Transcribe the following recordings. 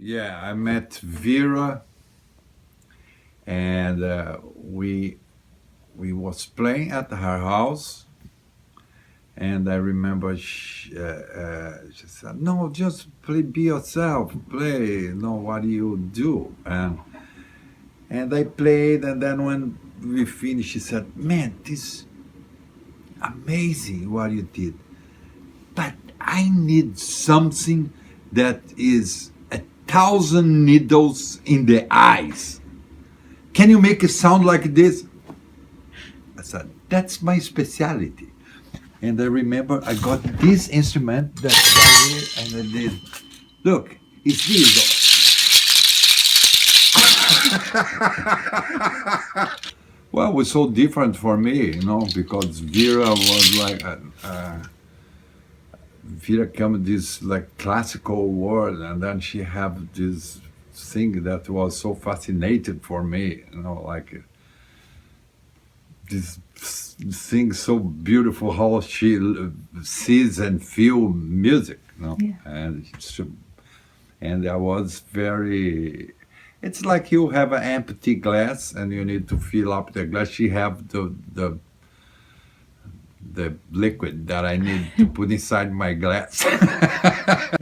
Yeah, I met Vera, and we was playing at her house, and I remember she said, "No, just play, be yourself, play. No, what do you do?" And I played, and then when we finished, she said, "Man, this amazing what you did, but I need something that is 1,000 needles in the eyes. Can you make it sound like this?" I said, "That's my specialty." And I remember I got this instrument that and I did. Look, it's this. Well, it was so different for me, because Vera was like Vera come this like classical world, and then she have this thing that was so fascinated for me, like this thing so beautiful how she sees and feel music, Yeah. and I was very. It's like you have an empty glass and you need to fill up the glass. She have the liquid that I need to put inside my glass.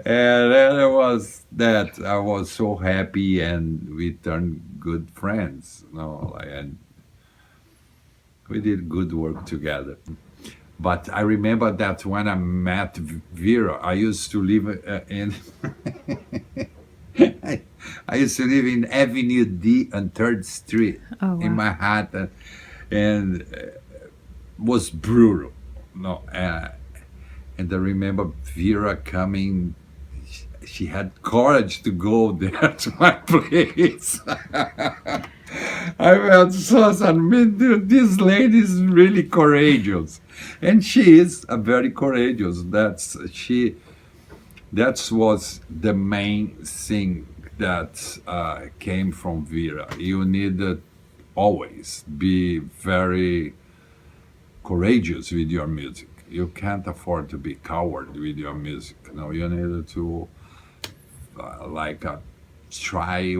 And then it was that I was so happy, and we turned good friends, and we did good work together. But I remember that when I met Vera, I used to live in I used to live in Avenue D on Third Street Oh, in wow. Manhattan, and was brutal. No, and I remember Vera coming. She had courage to go there to my place. I felt so sad. I mean, this lady is really courageous, and she is a very courageous. That was the main thing that came from Vera. You need to always be very courageous with your music. You can't afford to be coward with your music. You need to like try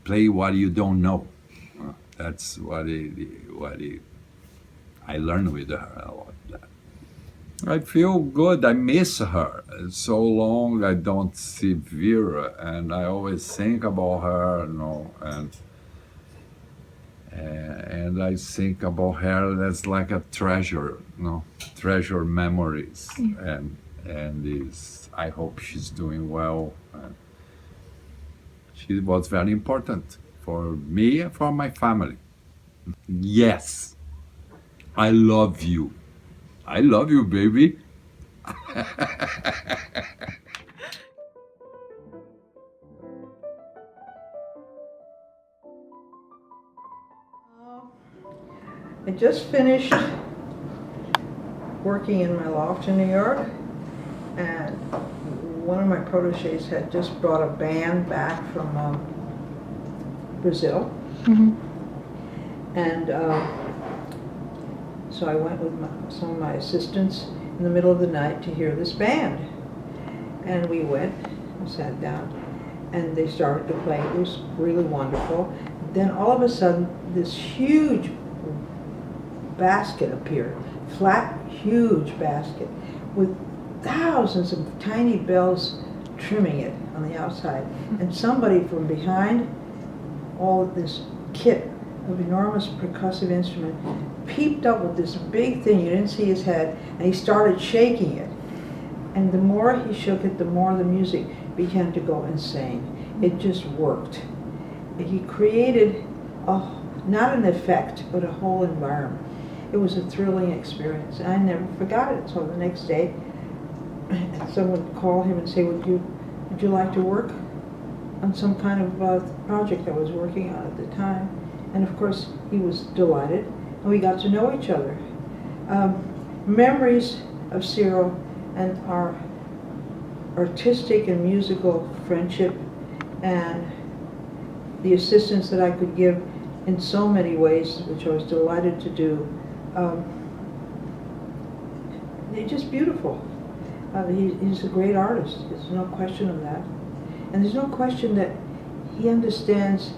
play what you don't know. That's I learned with her a lot. I feel good. I miss her. It's so long I don't see Vera, and I always think about her, and I think about her as like a treasure, treasure memories, Yeah. and is I hope she's doing well. She was very important for me and for my family. Yes, I love you. I love you, baby. I just finished working in my loft in New York, and one of my proteges had just brought a band back from Brazil. And so I went with some of my assistants in the middle of the night to hear this band. And we went and sat down, and they started to play. It was really wonderful. Then all of a sudden, this huge basket appeared, flat, huge basket, with thousands of tiny bells trimming it on the outside. And somebody from behind all this kit of enormous percussive instrument peeped up with this big thing. You didn't see his head, and he started shaking it. And the more he shook it, the more the music began to go insane. It just worked. He created not an effect, but a whole environment. It was a thrilling experience. I never forgot it. So the next day, someone would call him and say, would you like to work on some kind of project I was working on at the time? And of course, he was delighted, and we got to know each other. Memories of Cyro and our artistic and musical friendship, and the assistance that I could give in so many ways, which I was delighted to do. They're just beautiful. He's a great artist. There's no question of that. And there's no question that he understands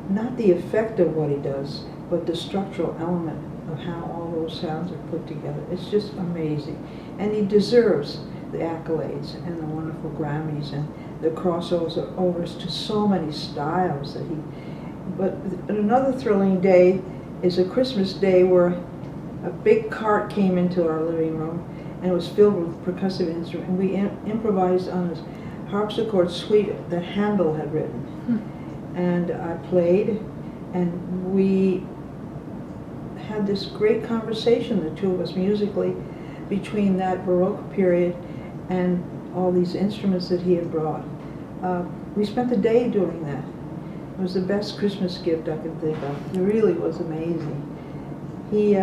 not the effect of what he does, but the structural element of how all those sounds are put together. It's just amazing. And he deserves the accolades and the wonderful Grammys and the crossovers to so many styles that he. But another thrilling day is a Christmas day where a big cart came into our living room and it was filled with percussive instruments, and we improvised on this harpsichord suite that Handel had written. And I played, and we had this great conversation, the two of us musically, between that Baroque period and all these instruments that he had brought. We spent the day doing that. It was the best Christmas gift I could think of. It really was amazing. He,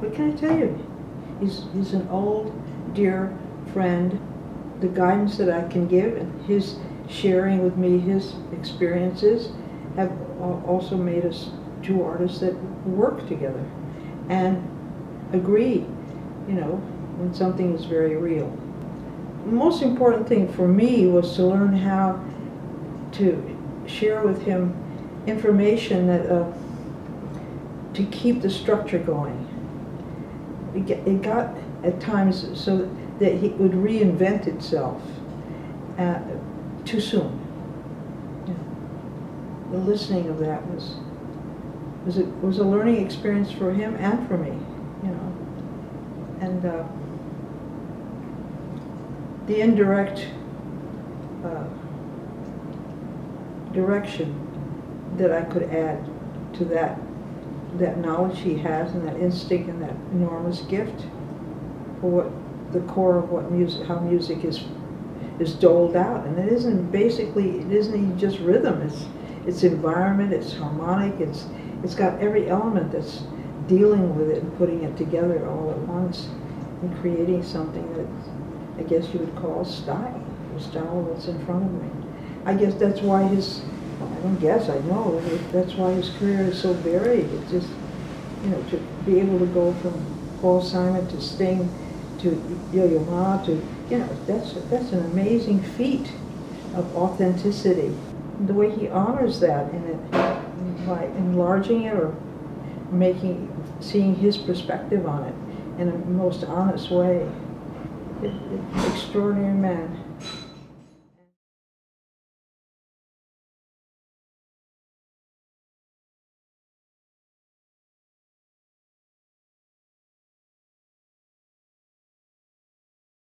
what can I tell you? He's an old, dear friend. The guidance that I can give and his sharing with me his experiences have also made us two artists that work together and agree, you know, when something is very real. The most important thing for me was to learn how to share with him information that to keep the structure going. It got at times so that he would reinvent itself too soon. You know, the listening of that was a learning experience for him and for me, you know. And the indirect direction that I could add to that knowledge he has and that instinct and that enormous gift for what the core of what music, how music is doled out. And it isn't just rhythm, it's environment, it's harmonic, it's got every element that's dealing with it and putting it together all at once and creating something that I guess you would call style, the style that's in front of me. I guess that's why I know that's why his career is so varied. It's just, you know, to be able to go from Paul Simon to Sting to Yo-Yo Ma to, you know, that's an amazing feat of authenticity. The way he honors that in it by enlarging it or seeing his perspective on it in a most honest way. Extraordinary man.